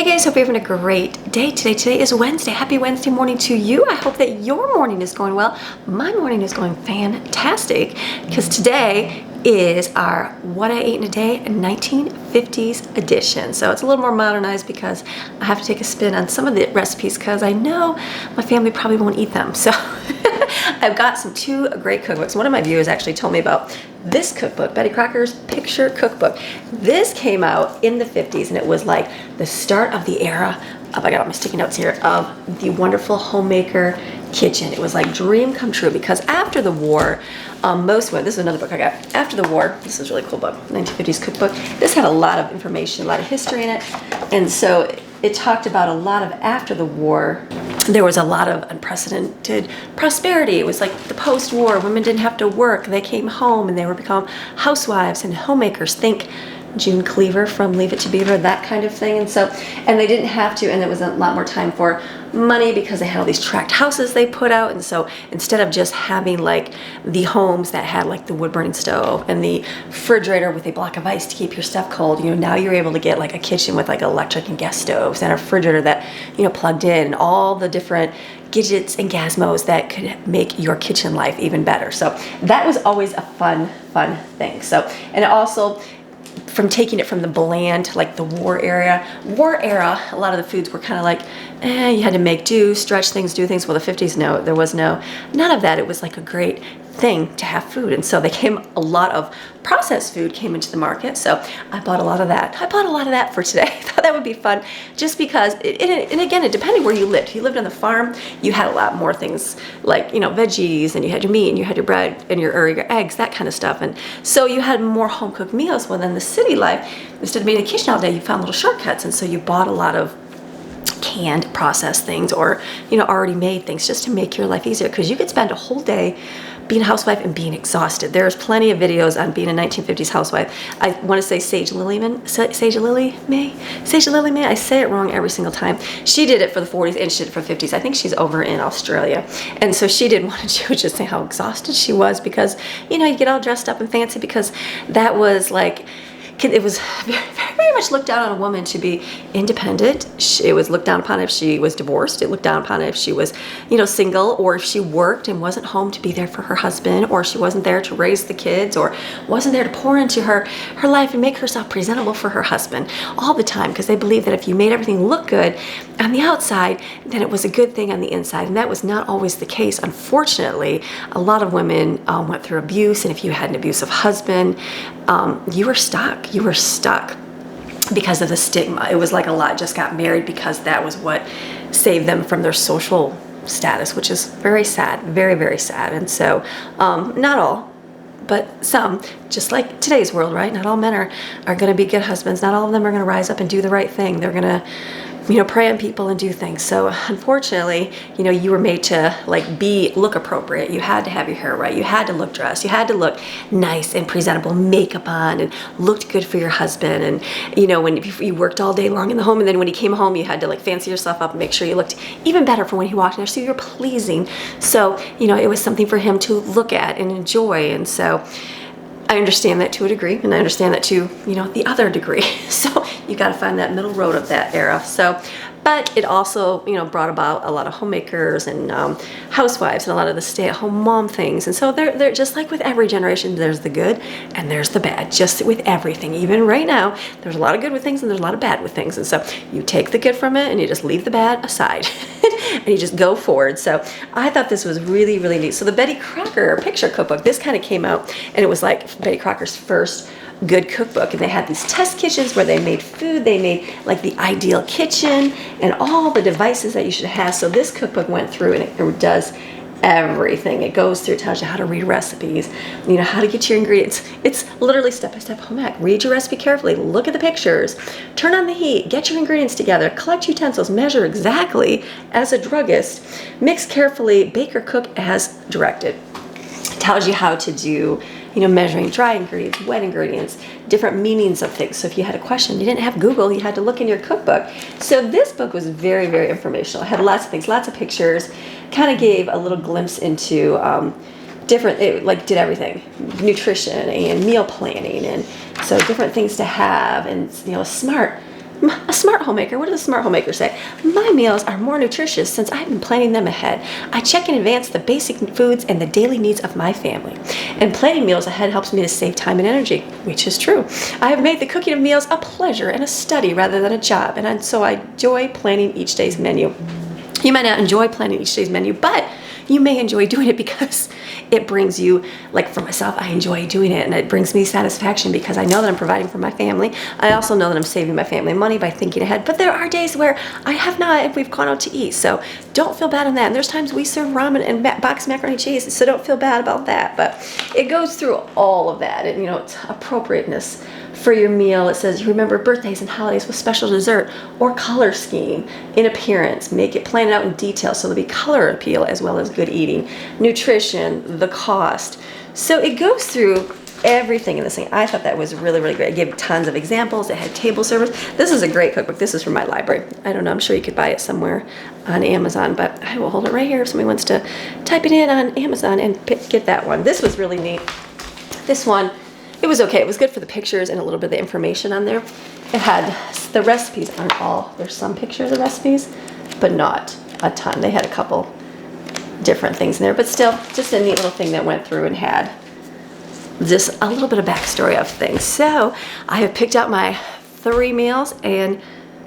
Hey guys, hope you're having a great day today. Today is Wednesday. Happy Wednesday morning to you. I hope that your morning is going well. My morning is going fantastic because today is our What I Ate in a Day 1950s edition. So it's a little more modernized because I have to take a spin on some of the recipes because I know my family probably won't eat them. So I've got two great cookbooks. One of my viewers actually told me about this cookbook, Betty Crocker's Picture Cookbook. This came out in the 50s and it was like the start of the era of, I got all my sticky notes here, of the wonderful homemaker kitchen. It was like dream come true because after the war, this is another book I got. After the war, this is a really cool book, 1950s cookbook. This had a lot of information, a lot of history in it. And so it talked about a lot of after the war. There was a lot of unprecedented prosperity. It was like the post-war, women didn't have to work. They came home and they were become housewives and homemakers. Think June Cleaver from Leave It to Beaver, that kind of thing. And they didn't have to, and there was a lot more time for money because they had all these tract houses they put out. And so instead of just having like the homes that had like the wood burning stove and the refrigerator with a block of ice to keep your stuff cold, now you're able to get like a kitchen with like electric and gas stoves and a refrigerator that, plugged in, and all the different gadgets and gizmos that could make your kitchen life even better. So that was always a fun thing. So, and it also, from taking it from the bland to like the war era, a lot of the foods were kind of like, you had to make do, stretch things, do things. Well, the 50s, no, there was none of that. It was like a great thing to have food. And so a lot of processed food came into the market. So I bought a lot of that. For today. I thought that would be fun just because, and again, it depended where you lived. If you lived on the farm, you had a lot more things like, veggies, and you had your meat and you had your bread and your eggs, that kind of stuff. And so you had more home cooked meals. Well, then the city life, instead of being in the kitchen all day, you found little shortcuts. And so you bought a lot of canned processed things or, already made things just to make your life easier, because you could spend a whole day being a housewife and being exhausted. There's plenty of videos on being a 1950s housewife. I want to say Sage Lily May. I say it wrong every single time. She did it for the 40s and she did it for the 50s. I think she's over in Australia. And so she did one, and she would just say how exhausted she was because, you get all dressed up and fancy, because that was like, it was very much looked down on a woman to be independent. It was looked down upon if she was divorced. It looked down upon if she was, single, or if she worked and wasn't home to be there for her husband, or she wasn't there to raise the kids, or wasn't there to pour into her life and make herself presentable for her husband all the time, because they believed that if you made everything look good on the outside, then it was a good thing on the inside. And that was not always the case. Unfortunately, a lot of women went through abuse, and if you had an abusive husband, you were stuck. Because of the stigma. It was like a lot just got married because that was what saved them from their social status, which is very sad, very, very sad. And so, not all, but some, just like today's world, right? Not all men are going to be good husbands. Not all of them are going to rise up and do the right thing. They're going to, prey on people and do things. So unfortunately, you were made to look appropriate. You had to have your hair right. You had to look dressed. You had to look nice and presentable, makeup on, and looked good for your husband. And, when you worked all day long in the home, and then when he came home, you had to fancy yourself up and make sure you looked even better for when he walked in there. So you're pleasing. So, it was something for him to look at and enjoy. And so I understand that to a degree, and I understand that to, the other degree. So you got to find that middle road of that era. So, but it also, brought about a lot of homemakers and housewives and a lot of the stay-at-home mom things. And so they're just like with every generation, there's the good and there's the bad, just with everything. Even right now, there's a lot of good with things and there's a lot of bad with things. And so you take the good from it and you just leave the bad aside and you just go forward. So I thought this was really, really neat. So the Betty Crocker Picture Cookbook, this kind of came out, and it was like Betty Crocker's first good cookbook. And they had these test kitchens where they made food. They made like the ideal kitchen and all the devices that you should have. So this cookbook went through and it does everything. It goes through, tells you how to read recipes, how to get your ingredients. It's literally step-by-step home ec. Read your recipe carefully, look at the pictures, turn on the heat, get your ingredients together, collect utensils, measure exactly as a druggist, mix carefully, bake or cook as directed. It tells you how to do measuring dry ingredients, wet ingredients, different meanings of things. So if you had a question, you didn't have Google, you had to look in your cookbook. So this book was very, very informational. It had lots of things, lots of pictures, kind of gave a little glimpse into it did everything, nutrition and meal planning, and so different things to have, and smart A smart homemaker. What does a smart homemaker say? My meals are more nutritious since I've been planning them ahead. I check in advance the basic foods and the daily needs of my family. And planning meals ahead helps me to save time and energy, which is true. I have made the cooking of meals a pleasure and a study rather than a job, and so I enjoy planning each day's menu. You might not enjoy planning each day's menu, but you may enjoy doing it because it brings you, like for myself, I enjoy doing it and it brings me satisfaction because I know that I'm providing for my family. I also know that I'm saving my family money by thinking ahead, but there are days where I have not and we've gone out to eat, so don't feel bad on that. And there's times we serve ramen and boxed macaroni and cheese, so don't feel bad about that, but it goes through all of that, and it's appropriateness for your meal. It says, remember birthdays and holidays with special dessert or color scheme in appearance. Make it plan it out in detail so there'll be color appeal as well as good eating. Nutrition, the cost. So it goes through everything in this thing. I thought that was really, really great. It gave tons of examples. It had table service. This is a great cookbook. This is from my library. I don't know. I'm sure you could buy it somewhere on Amazon, but I will hold it right here if somebody wants to type it in on Amazon and get that one. This was really neat. This one, it was okay. It was good for the pictures and a little bit of the information on there. It had, the recipes aren't all, there's some pictures of recipes, but not a ton. They had a couple different things in there, but still just a neat little thing that went through and had just a little bit of backstory of things. So I have picked out my 3 meals and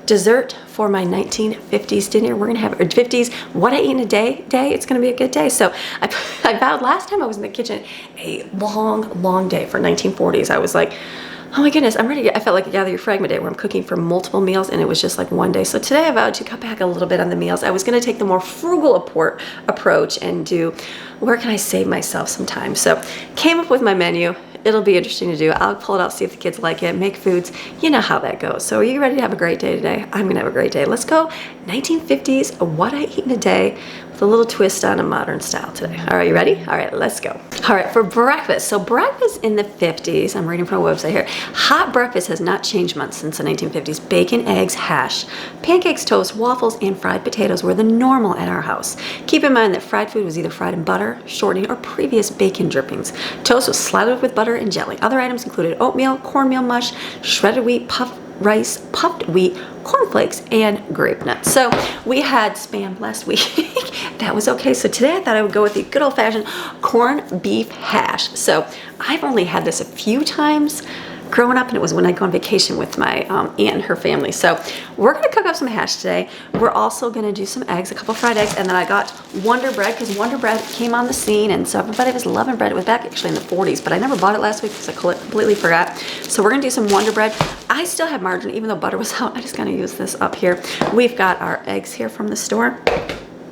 dessert for my 1950s dinner. We're gonna have 50s, what I eat in a day. It's gonna be a good day. So I vowed last time I was in the kitchen, a long day for 1940s. I was like, oh my goodness, I'm ready. I felt like a Gather Your Fragment day where I'm cooking for multiple meals and it was just like one day. So today I vowed to cut back a little bit on the meals. I was gonna take the more frugal approach and do, where can I save myself some time? So came up with my menu. It'll be interesting to do. I'll pull it out, see if the kids like it, make foods. You know how that goes. So are you ready to have a great day today? I'm gonna have a great day. Let's go 1950s, what I eat in a day, with a little twist on a modern style today. All right, you ready? All right, let's go. All right, for breakfast. So breakfast in the 50s, I'm reading from a website here. Hot breakfast has not changed much since the 1950s. Bacon, eggs, hash, pancakes, toast, waffles, and fried potatoes were the normal at our house. Keep in mind that fried food was either fried in butter, shortening, or previous bacon drippings. Toast was slathered with butter and jelly. Other items included oatmeal, cornmeal mush, shredded wheat, puffed rice, puffed wheat, cornflakes, and grape nuts. So we had Spam last week. That was okay. So today I thought I would go with the good old-fashioned corned beef hash. So I've only had this a few times growing up, and it was when I go on vacation with my aunt and her family. So we're gonna cook up some hash today. We're also gonna do some eggs, a couple fried eggs, and then I got Wonder Bread because Wonder Bread came on the scene, and so everybody was loving bread. It was back actually in the 40s, but I never bought it last week because I completely forgot. So we're gonna do some Wonder Bread. I still have margarine, even though butter was out. I just gotta use this up here. We've got our eggs here from the store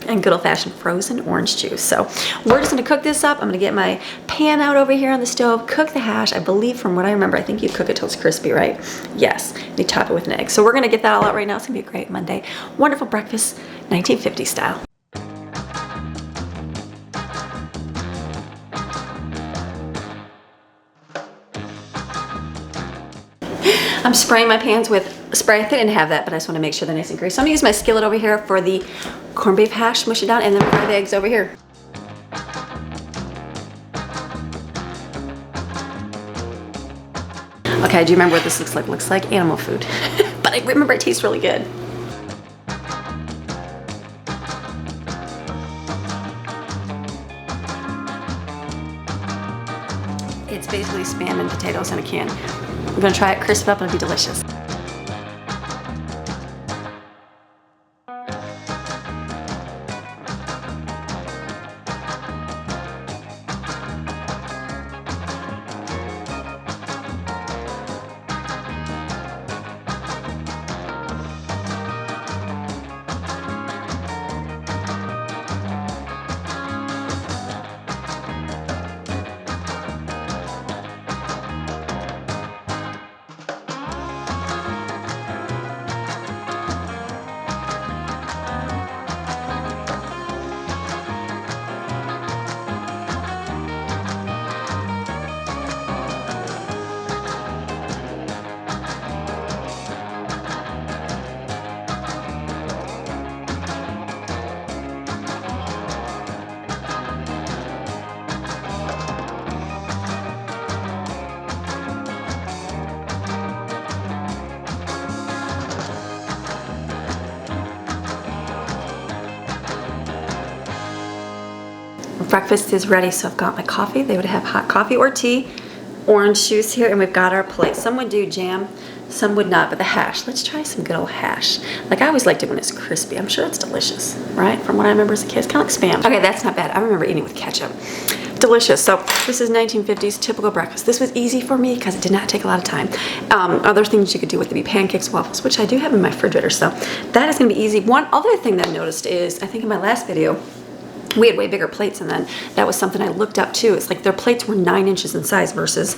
and good old-fashioned frozen orange juice. So we're just gonna cook this up. I'm gonna get my pan out over here on the stove, cook the hash. I believe from what I remember, I think you cook it till it's crispy, right? Yes, you top it with an egg. So we're gonna get that all out right now. It's gonna be a great Monday. Wonderful breakfast, 1950 style. I'm spraying my pans with spray. I didn't have that, but I just want to make sure they're nice and greasy. So I'm gonna use my skillet over here for the corned beef hash, mush it down, and then fry the eggs over here. Okay, I do remember what this looks like. Looks like animal food, but I remember it tastes really good. It's basically Spam and potatoes in a can. I'm gonna try it, crisp it up, and it'll be delicious. breakfast is ready. So I've got my coffee. They would have hot coffee or tea, orange juice here, and we've got our plate. Some would do jam, some would not, but the hash. Let's try some good old hash. Like, I always liked it when it's crispy. I'm sure it's delicious, right? From what I remember as a kid, it's kind of like Spam. Okay, that's not bad. I remember eating it with ketchup. Delicious. So this is 1950s typical breakfast. This was easy for me because it did not take a lot of time. Other things you could do with it be pancakes, waffles, which I do have in my refrigerator. So that is going to be easy. One other thing that I noticed is, I think in my last video, we had way bigger plates, and then that was something I looked up too. It's like their plates were 9 inches in size versus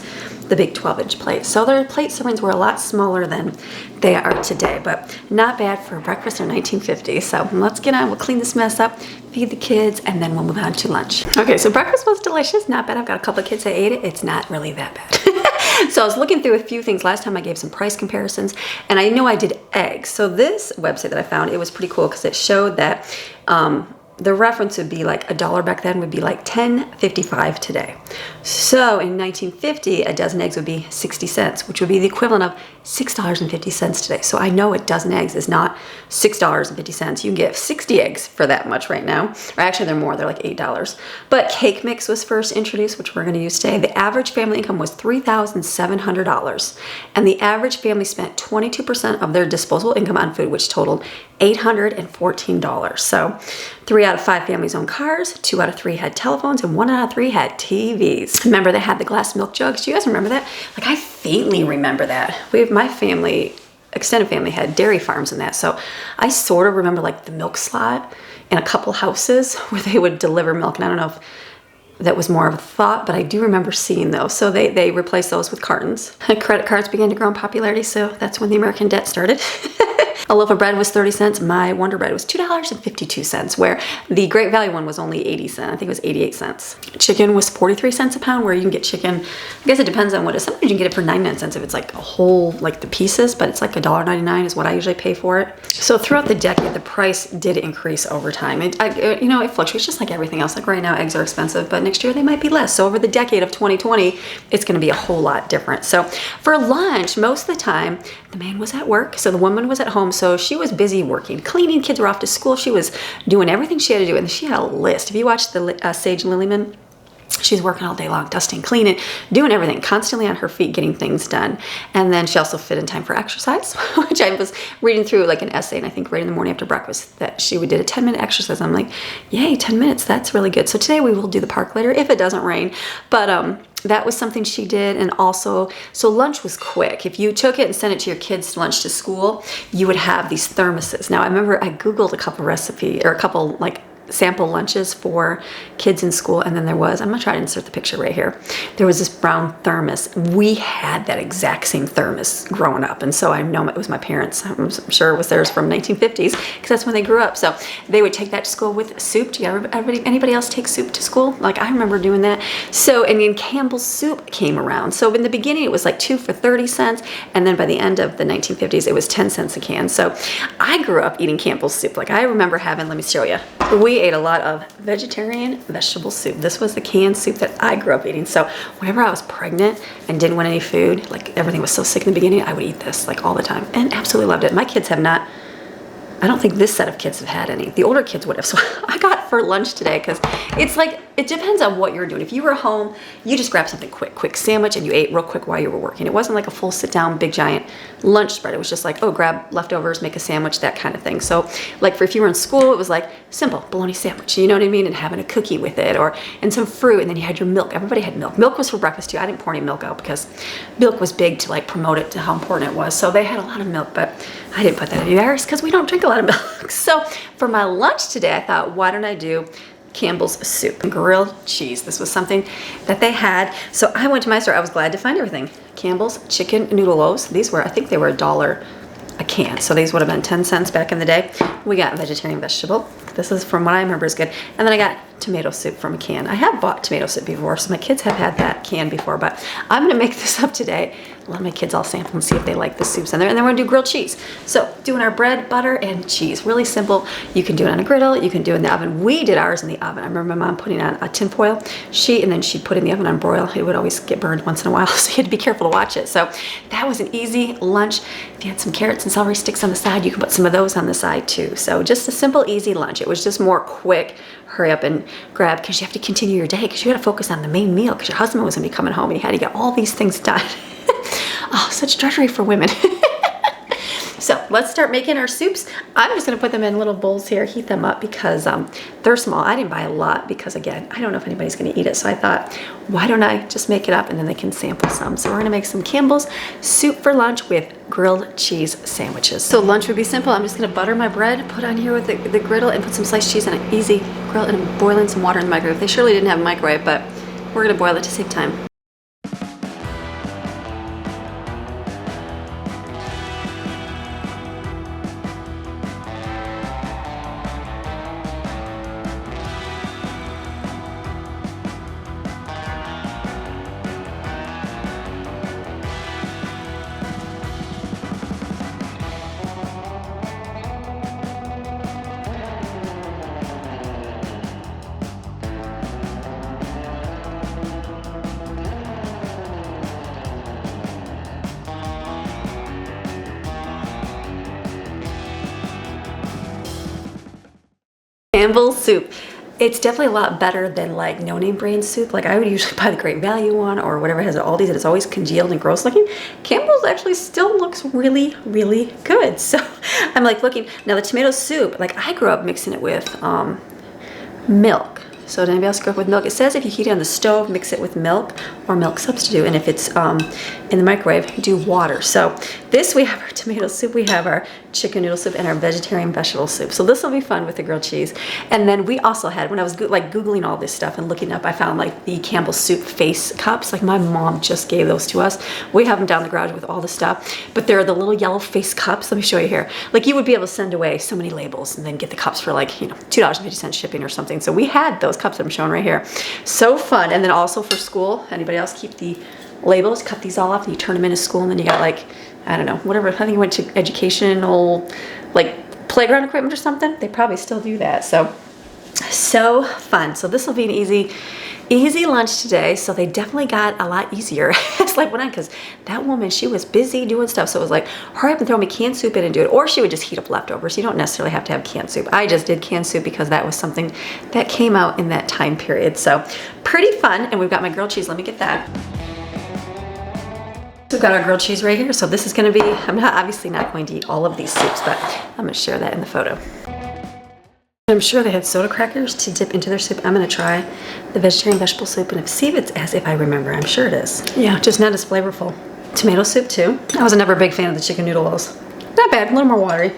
the big 12-inch plates. So their plate servings were a lot smaller than they are today, but not bad for breakfast in 1950. So let's get on, we'll clean this mess up, feed the kids, and then we'll move on to lunch. Okay, so breakfast was delicious, not bad. I've got a couple of kids that ate it. It's not really that bad. So I was looking through a few things. Last time I gave some price comparisons, and I know I did eggs. So this website that I found, it was pretty cool because it showed that the reference would be like $1 back then would be like $10.55 today. So in 1950, a dozen eggs would be 60 cents, which would be the equivalent of $6.50 today. So I know a dozen eggs is not $6.50. You can get 60 eggs for that much right now. Or actually, they're more. They're like $8. But cake mix was first introduced, which we're going to use today. The average family income was $3,700. And the average family spent 22% of their disposable income on food, which totaled $814. So 3 out of 5 families owned cars, 2 out of 3 had telephones, and 1 out of 3 had TVs. Remember they had the glass milk jugs? Do you guys remember that? Like, I faintly remember that. My family, extended family, had dairy farms and that. So I sort of remember like the milk slot in a couple houses where they would deliver milk. And I don't know if that was more of a thought, but I do remember seeing those. So they replaced those with cartons. Credit cards began to grow in popularity, so that's when the American debt started. A loaf of bread was 30 cents. My Wonder Bread was $2.52, where the Great Value one was only 80 cents. I think it was 88 cents. Chicken was 43 cents a pound, where you can get chicken, I guess it depends on what it is. Sometimes you can get it for 99 cents if it's like a whole, like the pieces, but it's like $1.99 is what I usually pay for it. So throughout the decade, the price did increase over time. It fluctuates just like everything else. Like right now, eggs are expensive, but next year they might be less. So over the decade of 2020, it's going to be a whole lot different. So for lunch, most of the time, the man was at work, so the woman was at home. So she was busy working, cleaning, kids were off to school. She was doing everything she had to do, and she had a list. If you watch the Sage Lillyman, she's working all day long, dusting, cleaning, doing everything, constantly on her feet, getting things done. And then she also fit in time for exercise, which I was reading through like an essay, and I think right in the morning after breakfast that she did a 10-minute exercise. I'm like, yay, 10 minutes, that's really good. So today we will do the park later if it doesn't rain. But that was something she did. And also, so lunch was quick. If you took it and sent it to your kids' lunch to school, you would have these thermoses. Now I remember I Googled a couple like sample lunches for kids in school, and then there was, I'm gonna try to insert the picture right here, there was this brown thermos. We had that exact same thermos growing up, and so I know it was my parents. I'm sure it was theirs from 1950s because that's when they grew up. So they would take that to school with soup. Do you ever, anybody else take soup to school? Like, I remember doing that. So, and then Campbell's soup came around. So in the beginning it was like 2 for 30 cents, and then by the end of the 1950s it was 10 cents a can. So I grew up eating Campbell's soup. Like, I remember having, let me show you, we ate a lot of vegetarian vegetable soup. This was the canned soup that I grew up eating. So whenever I was pregnant and didn't want any food, like everything was so sick in the beginning, I would eat this like all the time and absolutely loved it. My kids have not, I don't think this set of kids have had any. The older kids would have. So I got for lunch today because it's like, it depends on what you're doing. If you were home, you just grabbed something quick sandwich, and you ate real quick while you were working. It wasn't like a full sit down, big giant lunch spread. It was just like, oh, grab leftovers, make a sandwich, that kind of thing. So like if you were in school, it was like simple bologna sandwich, you know what I mean? And having a cookie with it and some fruit, and then you had your milk. Everybody had milk. Milk was for breakfast too. I didn't pour any milk out because milk was big to like promote it to how important it was. So they had a lot of milk, but I didn't put that in there because we don't drink a lot of milk. So for my lunch today, I thought, why don't I do Campbell's soup and grilled cheese. This was something that they had. So I went to my store. I was glad to find everything. Campbell's chicken noodle loaves. These were, I think they were $1 a can. So these would have been 10 cents back in the day. We got vegetarian vegetable. This is from what I remember is good. And then I got tomato soup from a can. I have bought tomato soup before, so my kids have had that can before, but I'm gonna make this up today. Let my kids all sample and see if they like the soups in there. And then we're gonna do grilled cheese. So doing our bread, butter, and cheese. Really simple. You can do it on a griddle, you can do it in the oven. We did ours in the oven. I remember my mom putting on a tin foil sheet, and then she'd put it in the oven on broil. It would always get burned once in a while, so you had to be careful to watch it. So that was an easy lunch. If you had some carrots and celery sticks on the side, you can put some of those on the side too. So just a simple, easy lunch. It was just more quick, hurry up and grab, because you have to continue your day, because you got to focus on the main meal, because your husband was going to be coming home and you had to get all these things done. Oh, such drudgery for women. So let's start making our soups. I'm just gonna put them in little bowls here, heat them up, because they're small. I didn't buy a lot because, again, I don't know if anybody's gonna eat it. So I thought, why don't I just make it up and then they can sample some. So we're gonna make some Campbell's soup for lunch with grilled cheese sandwiches. So lunch would be simple. I'm just gonna butter my bread, put on here with the griddle, and put some sliced cheese on it. Easy grill, and boil in some water in the microwave. They surely didn't have a microwave, but we're gonna boil it to save time. Campbell's soup. It's definitely a lot better than like no-name brand soup. Like I would usually buy the Great Value one or whatever has at Aldi's, and it's always congealed and gross looking. Campbell's actually still looks really, really good. So I'm like looking, now the tomato soup, like I grew up mixing it with milk. So did anybody else grow up with milk? It says if you heat it on the stove, mix it with milk or milk substitute. And if it's in the microwave, do water. So this, we have our tomato soup, we have our chicken noodle soup, and our vegetarian vegetable soup. So this will be fun with the grilled cheese. And then we also had, when I was Googling all this stuff and looking up, I found like the Campbell's soup face cups. Like my mom just gave those to us. We have them down the garage with all the stuff, but they're the little yellow face cups. Let me show you here. Like you would be able to send away so many labels and then get the cups for like, you know, $2.50 shipping or something. So we had those cups I'm showing right here. So fun. And then also for school, anybody else keep the labels, cut these all off and you turn them into school, and then you got like, I don't know, whatever, I think you went to educational, like playground equipment or something. They probably still do that. So fun. So this will be an easy lunch today. So they definitely got a lot easier as life went on, because that woman, she was busy doing stuff. So it was like, hurry up and throw me canned soup in and do it. Or she would just heat up leftovers. You don't necessarily have to have canned soup. I just did canned soup because that was something that came out in that time period. So pretty fun. And we've got my grilled cheese. Let me get that. We've got our grilled cheese right here. So this is going to be, I'm obviously not going to eat all of these soups, but I'm going to share that in the photo. I'm sure they had soda crackers to dip into their soup. I'm going to try the vegetarian vegetable soup and see if it's as if I remember. I'm sure it is. Yeah, just not as flavorful. Tomato soup too. I was never a big fan of the chicken noodle wells. Not bad, a little more watery.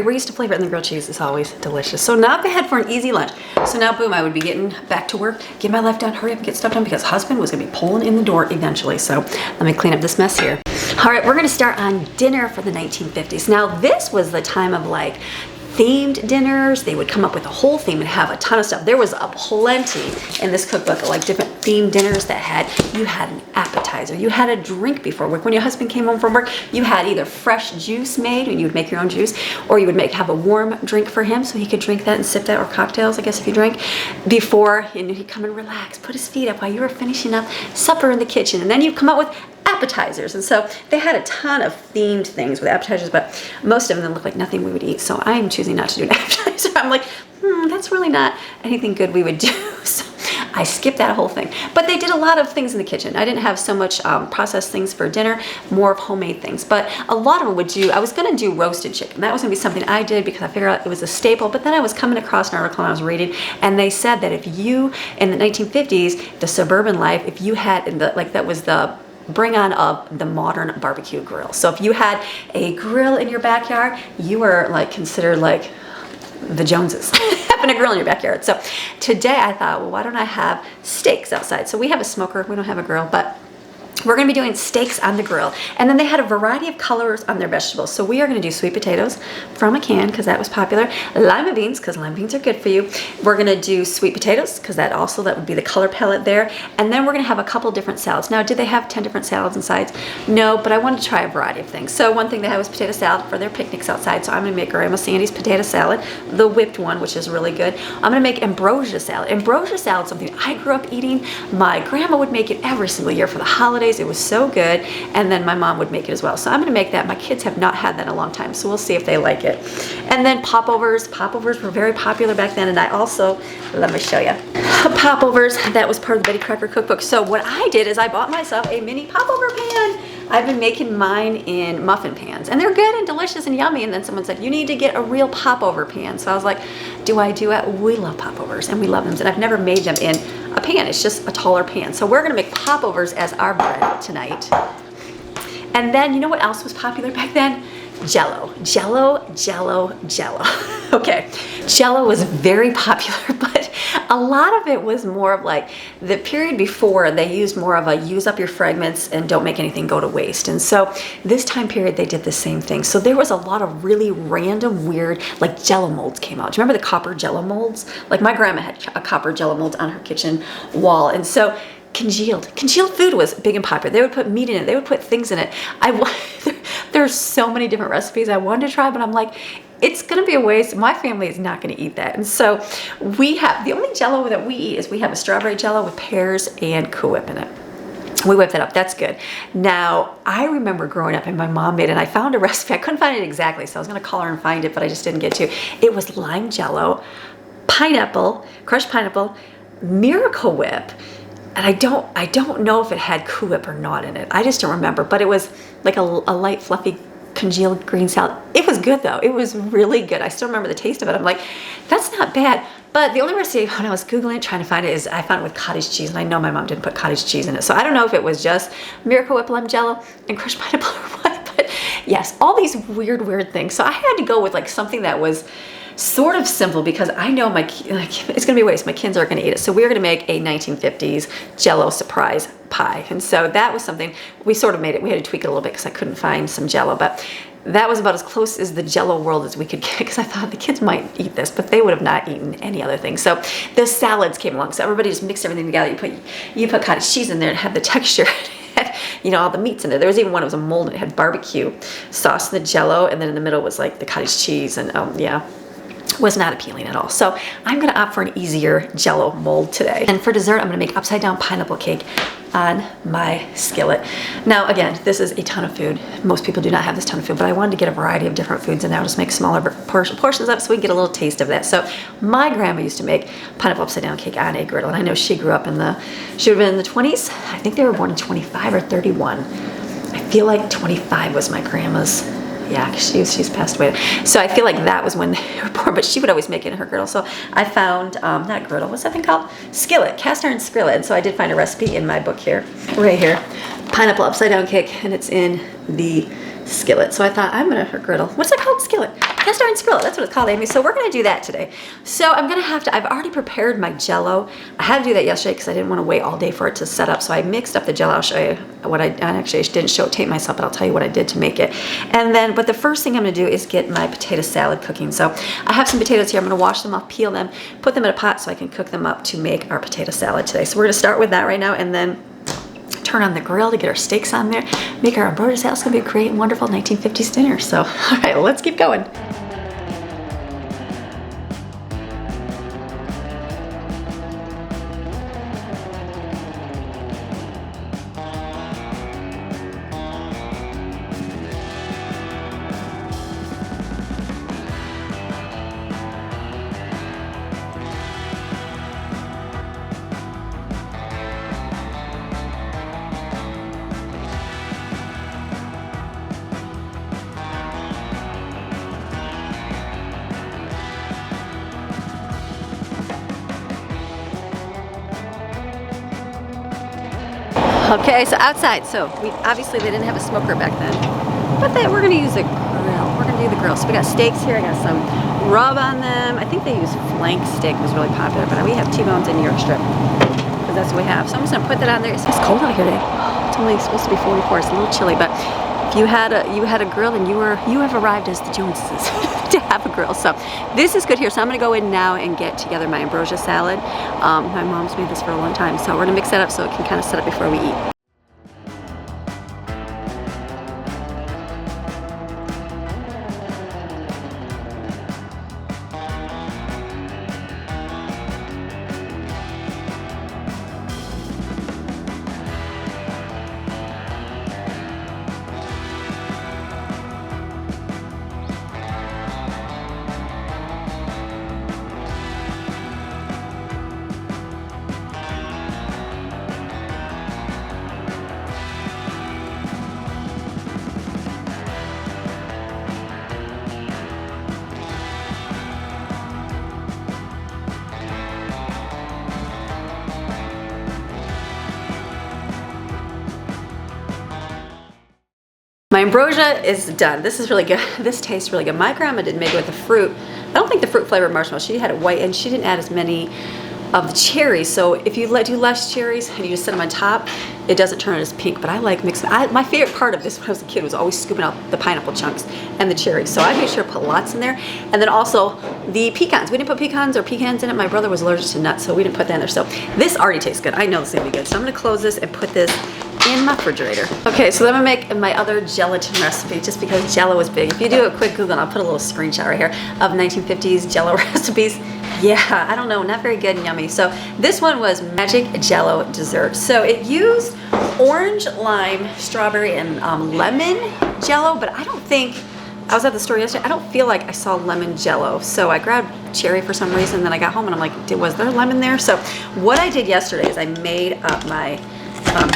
We're used to flavor it, and the grilled cheese is always delicious. So not bad for an easy lunch. So now, boom, I would be getting back to work, get my life done, hurry up and get stuff done, because husband was going to be pulling in the door eventually. So let me clean up this mess here. All right, we're going to start on dinner for the 1950s. Now, this was the time of like themed dinners. They would come up with a whole theme and have a ton of stuff. There was a plenty in this cookbook of like different themed dinners that you had an appetizer, you had a drink before work. When your husband came home from work, you had either fresh juice made, and you would make your own juice, or you would have a warm drink for him so he could drink that and sip that, or cocktails, I guess, if you drank before, and he'd come and relax, put his feet up while you were finishing up supper in the kitchen. And then you'd come up with appetizers. And so they had a ton of themed things with appetizers, but most of them look like nothing we would eat. So I'm choosing not to do an appetizer. I'm like, that's really not anything good we would do. So I skipped that whole thing. But they did a lot of things in the kitchen. I didn't have so much processed things for dinner, more of homemade things. But a lot of them would do, I was going to do roasted chicken. That was going to be something I did because I figured out it was a staple. But then I was coming across an article and I was reading, and they said that if you, in the 1950s, the suburban life, if you had, that was the bring on of the modern barbecue grill. So if you had a grill in your backyard, you were like considered like the Joneses having a grill in your backyard. So today I thought, well, why don't I have steaks outside? So we have a smoker, we don't have a grill, but we're going to be doing steaks on the grill. And then they had a variety of colors on their vegetables. So we are going to do sweet potatoes from a can, because that was popular. Lima beans, because lima beans are good for you. We're going to do sweet potatoes, because that would be the color palette there. And then we're going to have a couple different salads. Now, did they have 10 different salads and sides? No, but I wanted to try a variety of things. So one thing they had was potato salad for their picnics outside. So I'm going to make Grandma Sandy's potato salad, the whipped one, which is really good. I'm going to make ambrosia salad. Ambrosia salad is something I grew up eating. My grandma would make it every single year for the holidays. always. It was so good. And then my mom would make it as well. So I'm gonna make that. My kids have not had that in a long time, so we'll see if they like it. And then popovers. Popovers were very popular back then, and I also, let me show you. Popovers, that was part of the Betty Crocker cookbook. So what I did is I bought myself a mini popover pan. I've been making mine in muffin pans, and they're good and delicious and yummy. And then someone said, you need to get a real popover pan. So I was like, do I do it? We love popovers, and we love them. And I've never made them in a pan. It's just a taller pan. So we're gonna make popovers as our bread tonight. And then, you know what else was popular back then? Jello. Jello, Jello, Jello. Okay, Jello was very popular, but a lot of it was more of like the period before, they used more of a use up your fragments and don't make anything go to waste. And so this time period, they did the same thing. So there was a lot of really random, weird, like Jello molds came out. Do you remember the copper Jello molds? Like my grandma had a copper Jello mold on her kitchen wall. And so congealed food was big and popular. They would put meat in it. They would put things in it. There's so many different recipes I wanted to try, but I'm like, it's gonna be a waste. My family is not gonna eat that. And so we have, the only Jello that we eat is we have a strawberry Jello with pears and Cool Whip in it. We whip that up, that's good. Now, I remember growing up and my mom made it, and I found a recipe. I couldn't find it exactly, so I was gonna call her and find it, but I just didn't get to. It was lime Jello, pineapple, crushed pineapple, Miracle Whip, and I don't know if it had Cool Whip or not in it. I just don't remember, but it was like a light, fluffy, congealed green salad. It was good though. It was really good. I still remember the taste of it. I'm like, that's not bad. But the only recipe when I was Googling it, trying to find it, is I found it with cottage cheese, and I know my mom didn't put cottage cheese in it. So I don't know if it was just Miracle Whip, lime Jello, and crushed pineapple or what, but yes, all these weird things. So I had to go with like something that was sort of simple, because I know it's gonna be a waste. My kids aren't gonna eat it. So we were gonna make a 1950s Jello surprise pie. And so that was something, we sort of made it. We had to tweak it a little bit because I couldn't find some Jello, but that was about as close as the Jello world as we could get, because I thought the kids might eat this, but they would have not eaten any other thing. So the salads came along. So everybody just mixed everything together. You put cottage cheese in there and had the texture. You know, all the meats in there. There was even one, it was a mold, and it had barbecue sauce in the Jello, and then in the middle was like the cottage cheese, and yeah, was not appealing at all. So I'm gonna opt for an easier Jello mold today. And for dessert, I'm gonna make upside down pineapple cake on my skillet. Now again, this is a ton of food. Most people do not have this ton of food, but I wanted to get a variety of different foods, and I'll just make smaller portions of it so we can get a little taste of that. So my grandma used to make pineapple upside down cake on a griddle, and I know she grew up she would have been in the 20s. I think they were born in 25 or 31. I feel like 25 was my grandma's. Yeah, because she's passed away. So I feel like that was when they were born, but she would always make it in her griddle. So I found, not griddle, what's that thing called? Skillet, cast iron skillet. And so I did find a recipe in my book here, right here. Pineapple upside down cake, and it's in the skillet. So I thought, I'm gonna, her griddle. What's it called? Skillet. Cast iron skillet, that's what it's called, Amy. So we're gonna do that today. So I'm gonna have to, I've already prepared my Jello. I had to do that yesterday because I didn't want to wait all day for it to set up. So I mixed up the Jello. I'll show you what actually I didn't show tape myself, but I'll tell you what I did to make it. And then, but the first thing I'm gonna do is get my potato salad cooking. So I have some potatoes here. I'm gonna wash them off, peel them, put them in a pot so I can cook them up to make our potato salad today. So we're gonna start with that right now, and then turn on the grill to get our steaks on there, make our embroidered salad. It's gonna be a great and wonderful 1950s dinner. So, all right, let's keep going. Okay, so outside. So obviously they didn't have a smoker back then, but we're gonna use a grill. We're gonna do the grill. So we got steaks here. I got some rub on them. I think they use flank steak, was really popular, but we have T-bones and New York strip because that's what we have. So I'm just gonna put that on there. It's cold out here today. It's only supposed to be 44. It's a little chilly, but if you had a grill, and you have arrived as the Joneses to have a grill. So this is good here. So I'm gonna go in now and get together my ambrosia salad. My mom's made this for a long time, so we're gonna mix that up so it can kind of set up before we eat. My ambrosia is done. This is really good. This tastes really good. My grandma did make it with the fruit. I don't think the fruit flavored marshmallow. She had it white, and she didn't add as many of the cherries. So if you do less cherries and you just set them on top, it doesn't turn as pink. But I like mixing. My favorite part of this when I was a kid was always scooping out the pineapple chunks and the cherries. So I made sure to put lots in there. And then also the pecans. We didn't put pecans or pecans in it. My brother was allergic to nuts, so we didn't put that in there. So this already tastes good. I know this is gonna be good. So I'm gonna close this and put this in my refrigerator. Okay, so then I'm gonna make my other gelatin recipe just because Jello is big. If you do a quick Google, and I'll put a little screenshot right here of 1950s Jello recipes. Yeah, I don't know, not very good and yummy. So this one was Magic Jello Dessert. So it used orange, lime, strawberry, and lemon Jello, but I don't think, I was at the store yesterday, I don't feel like I saw lemon Jello. So I grabbed cherry for some reason, then I got home and I'm like, was there lemon there? So what I did yesterday is I made up my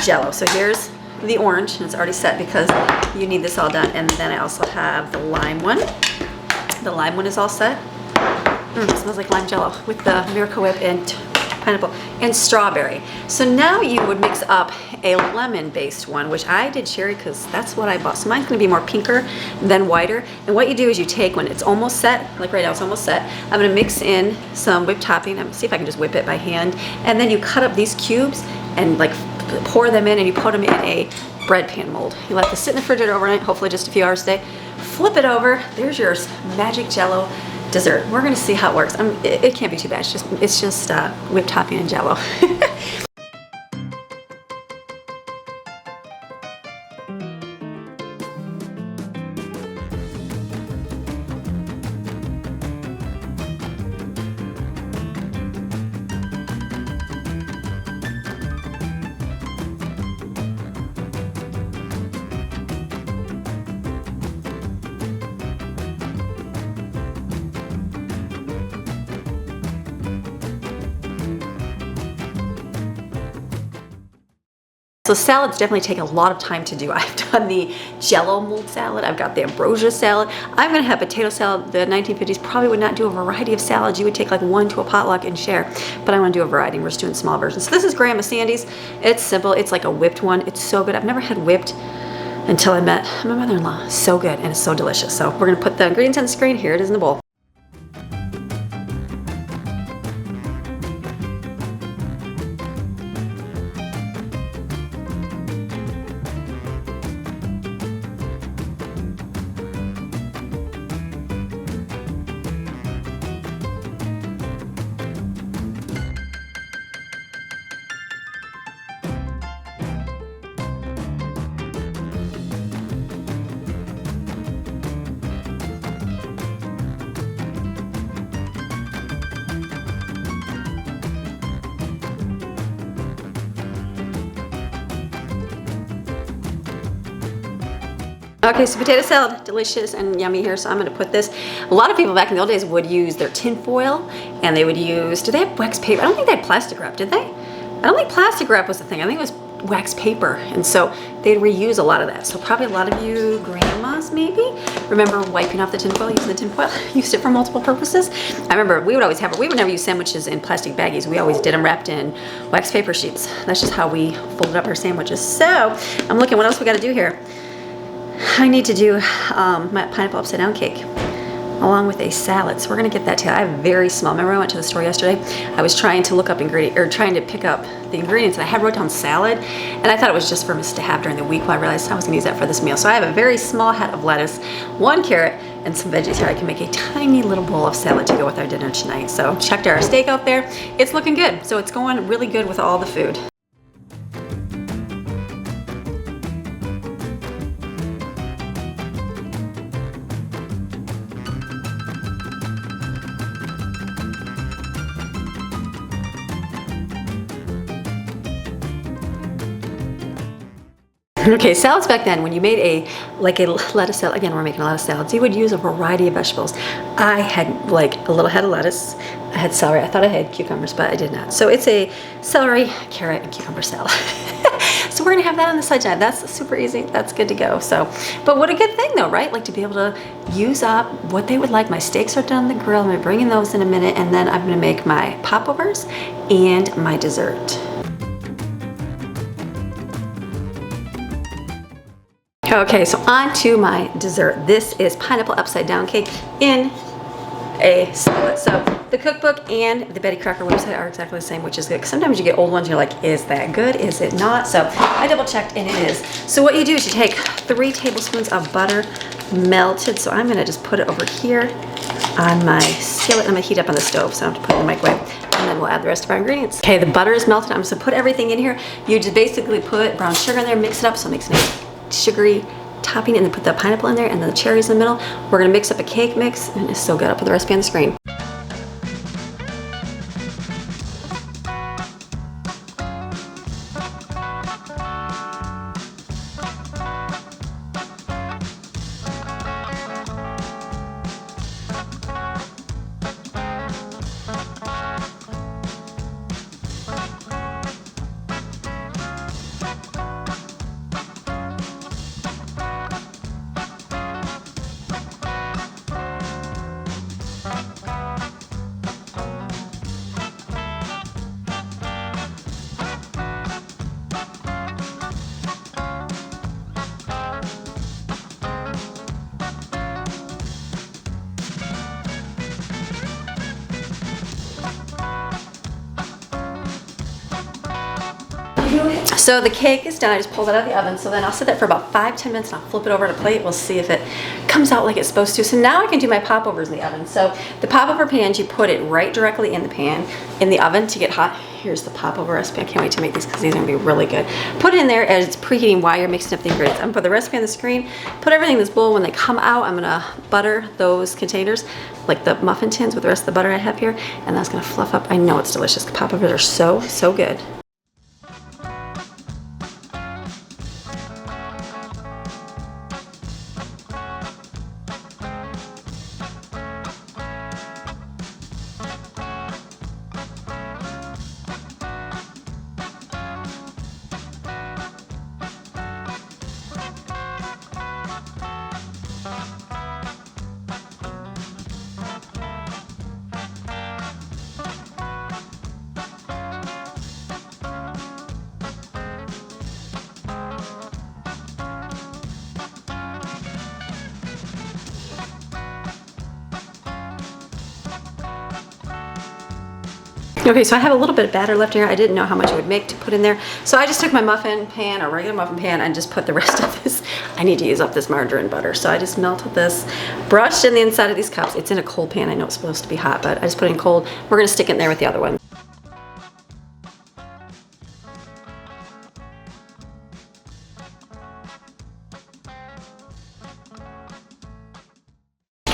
Jello. So here's the orange, and it's already set because you need this all done. And then I also have the lime one. The lime one is all set. It smells like lime Jello with the Miracle Whip and pineapple and strawberry. So now you would mix up a lemon-based one, which I did cherry because that's what I bought. So mine's gonna be more pinker than whiter. And what you do is you take, when it's almost set, like right now it's almost set, I'm gonna mix in some whipped topping. I'm gonna see if I can just whip it by hand. And then you cut up these cubes and like pour them in, and you put them in a bread pan mold. You let this sit in the refrigerator overnight, hopefully just a few hours a day. Flip it over, there's your Magic Jello dessert. We're gonna see how it works. It can't be too bad. It's just whipped topping and Jello. So salads definitely take a lot of time to do. I've done the Jello mold salad. I've got the ambrosia salad. I'm gonna have potato salad. The 1950s probably would not do a variety of salads. You would take like one to a potluck and share, but I wanna do a variety. We're just doing small versions. So this is Grandma Sandy's. It's simple. It's like a whipped one. It's so good. I've never had whipped until I met my mother-in-law. So good, and it's so delicious. So we're gonna put the ingredients on the screen. Here it is in the bowl. Okay, so potato salad, delicious and yummy here. So I'm gonna put this. A lot of people back in the old days would use their tin foil, and they would use, do they have wax paper? I don't think they had plastic wrap, did they? I don't think plastic wrap was the thing. I think it was wax paper. And so they'd reuse a lot of that. So probably a lot of you grandmas maybe remember wiping off the tin foil, using the tin foil, used it for multiple purposes. I remember we would always have it. We would never use sandwiches in plastic baggies. We always did them wrapped in wax paper sheets. That's just how we folded up our sandwiches. So I'm looking, what else we gotta do here? I need to do my pineapple upside down cake along with a salad. So we're gonna get that together. I have very small. Remember I went to the store yesterday? I was trying to look up trying to pick up the ingredients, and I had wrote down salad, and I thought it was just for us to have during the week. Well, I realized I was gonna use that for this meal. So I have a very small head of lettuce, 1 carrot, and some veggies here. I can make a tiny little bowl of salad to go with our dinner tonight. So checked our steak out there. It's looking good. So it's going really good with all the food. Okay, salads back then, when you made a lettuce salad, again, we're making a lot of salads, you would use a variety of vegetables. I had like a little head of lettuce, I had celery, I thought I had cucumbers, but I did not. So it's a celery, carrot, and cucumber salad. So we're gonna have that on the side tonight. That's super easy, that's good to go. So, but what a good thing though, right? Like to be able to use up what they would like. My steaks are done on the grill, I'm gonna bring in those in a minute, and then I'm gonna make my popovers and my dessert. Okay, so on to my dessert. This is pineapple upside down cake in a skillet. So the cookbook and the Betty Crocker website are exactly the same, which is good. Sometimes you get old ones, you're like, is that good? Is it not? So I double checked and it is. So what you do is you take 3 tablespoons of butter melted. So I'm gonna just put it over here on my skillet. I'm gonna heat up on the stove, so I have to put it in the microwave. And then we'll add the rest of our ingredients. Okay, the butter is melted. I'm just gonna put everything in here. You just basically put brown sugar in there, mix it up so it makes a nice sugary topping, and then put the pineapple in there and then the cherries in the middle. We're gonna mix up a cake mix, and it's so good. I'll put the recipe on the screen. So the cake is done. I just pulled it out of the oven. So then I'll set that for about 5-10 minutes and I'll flip it over to plate. We'll see if it comes out like it's supposed to. So now I can do my popovers in the oven. So the popover pans, you put it right directly in the pan in the oven to get hot. Here's the popover recipe. I can't wait to make these because these are gonna be really good. Put it in there as it's preheating while you're mixing up the ingredients. I'm gonna put the recipe on the screen, put everything in this bowl. When they come out, I'm gonna butter those containers, like the muffin tins with the rest of the butter I have here, and that's gonna fluff up. I know it's delicious. The popovers are so, so good. Okay, so I have a little bit of batter left here. I didn't know how much it would make to put in there. So I just took my muffin pan, a regular muffin pan, and just put the rest of this. I need to use up this margarine butter. So I just melted this, brushed in the inside of these cups. It's in a cold pan. I know it's supposed to be hot, but I just put it in cold. We're gonna stick it in there with the other one.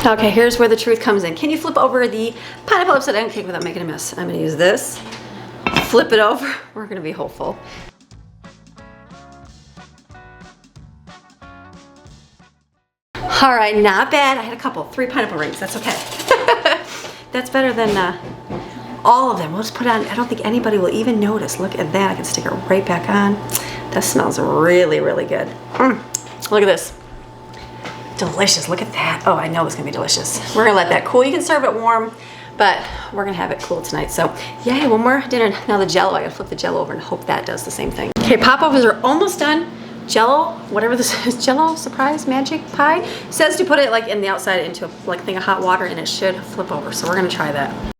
Okay, here's where the truth comes in. Can you flip over the pineapple upside down cake without making a mess? I'm gonna use this, flip it over. We're gonna be hopeful. All right, not bad. I had a couple, 3 pineapple rings, that's okay. That's better than all of them. We'll just put it on, I don't think anybody will even notice. Look at that, I can stick it right back on. That smells really, really good. Look at this. Delicious, look at that. Oh, I know it's gonna be delicious. We're gonna let that cool. You can serve it warm, but we're gonna have it cool tonight. So yay, one more dinner. Now the Jell-O, I gotta flip the Jell-O over and hope that does the same thing. Okay, popovers are almost done. Jell-O, whatever this is, Jell-O surprise magic pie, says to put it like in the outside into a like thing of hot water and it should flip over. So we're gonna try that.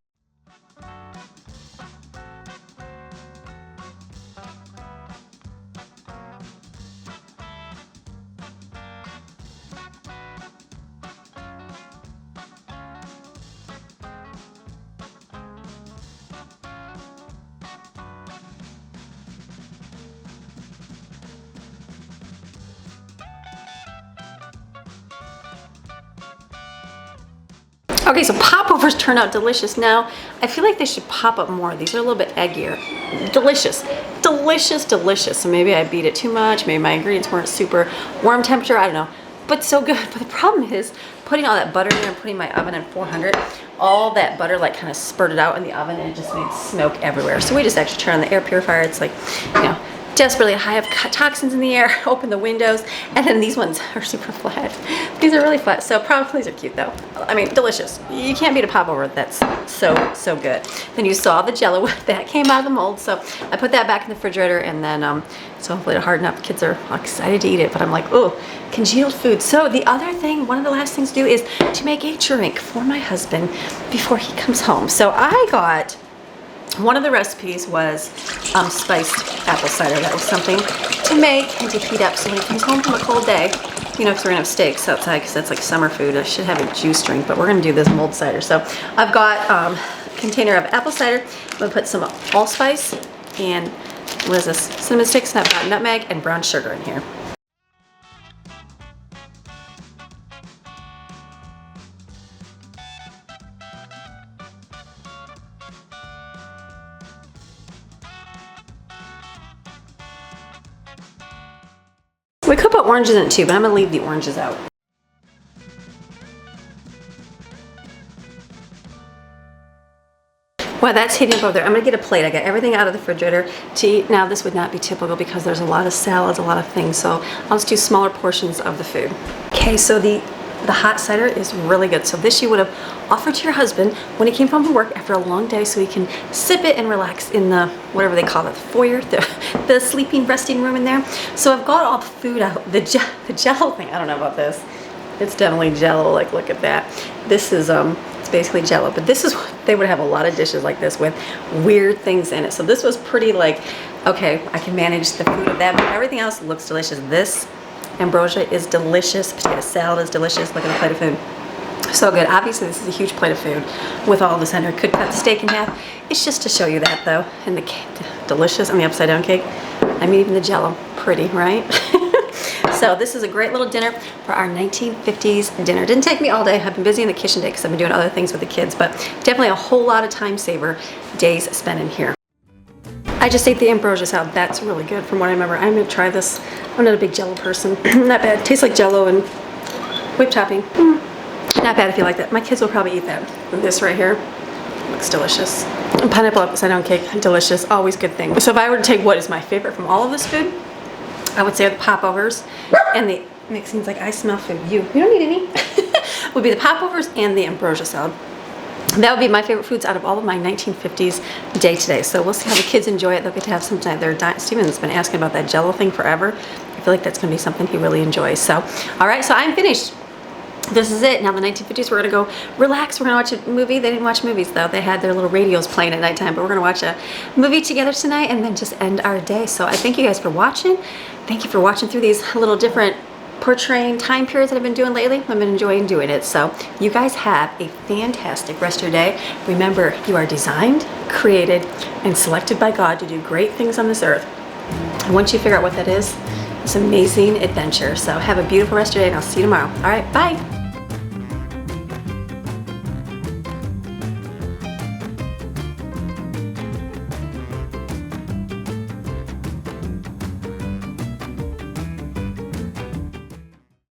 Okay, so popovers turn out delicious. Now, I feel like they should pop up more. These are a little bit eggier. Delicious, delicious, delicious. So maybe I beat it too much. Maybe my ingredients weren't super warm temperature. I don't know, but so good. But the problem is putting all that butter in there and putting my oven at 400, all that butter like kind of spurted out in the oven and it just made smoke everywhere. So we just actually turn on the air purifier. It's like, you know, desperately high of toxins in the air, open the windows, and then these ones are super flat. These are really flat, so probably these are cute though. I mean, delicious. You can't beat a popover that's so good. Then you saw the Jell-O that came out of the mold, so I put that back in the refrigerator, and then so hopefully it'll harden up. The kids are excited to eat it, but I'm like, oh, congealed food. So the other thing, one of the last things to do is to make a drink for my husband before he comes home. So I got, one of the recipes was spiced apple cider. That was something to make and to heat up so when he comes home from a cold day, you know, because we're gonna have steaks outside because that's like summer food. I should have a juice drink, but we're gonna do this mulled cider. So I've got a container of apple cider. I'm gonna put some allspice and what is this? Cinnamon sticks, and I've got nutmeg and brown sugar in here. We could put oranges in it too, but I'm gonna leave the oranges out. While that's heating up over there, I'm gonna get a plate. I got everything out of the refrigerator to eat. Now this would not be typical because there's a lot of salads, a lot of things, so I'll just do smaller portions of the food. Okay, so the hot cider is really good. So this you would have offered to your husband when he came home from work after a long day so he can sip it and relax in the, whatever they call it, the foyer, the sleeping, resting room in there. So I've got all the food out. The Jell-O thing, I don't know about this. It's definitely Jell-O, like look at that. This is, it's basically Jell-O, but this is, they would have a lot of dishes like this with weird things in it. So this was pretty like, okay, I can manage the food of that, but everything else looks delicious. This ambrosia is delicious. Potato salad is delicious. Look at the plate of food. So good. Obviously, this is a huge plate of food with all this in there. Could cut the steak in half. It's just to show you that, though. And the cake, delicious. And the upside down cake. I mean, even the Jell-O, pretty, right? So this is a great little dinner for our 1950s dinner. Didn't take me all day. I've been busy in the kitchen today because I've been doing other things with the kids, but definitely a whole lot of time saver days spent in here. I just ate the ambrosia salad. That's really good from what I remember. I'm gonna try this. I'm not a big Jell-O person. Not bad. Tastes like Jell-O and whipped topping. Not bad if you like that. My kids will probably eat that. And this right here looks delicious. And pineapple upside down cake, delicious. Always good thing. So if I were to take what is my favorite from all of this food, I would say the popovers and the, it seems like I smell food. You don't need any. Would be the popovers and the ambrosia salad. That would be my favorite foods out of all of my 1950s day to day. So we'll see how the kids enjoy it. They'll get to have some time. Steven's been asking about that Jell-O thing forever. I feel like that's gonna be something he really enjoys. So, all right, so I'm finished. This is it. Now the 1950s, we're gonna go relax. We're gonna watch a movie. They didn't watch movies though. They had their little radios playing at nighttime, but we're gonna watch a movie together tonight and then just end our day. So I thank you guys for watching. Thank you for watching through these little different portraying time periods that I've been doing lately. I've been enjoying doing it. So you guys have a fantastic rest of your day. Remember, you are designed, created, and selected by God to do great things on this earth. And once you figure out what that is, it's an amazing adventure. So have a beautiful rest of your day and I'll see you tomorrow. All right, bye.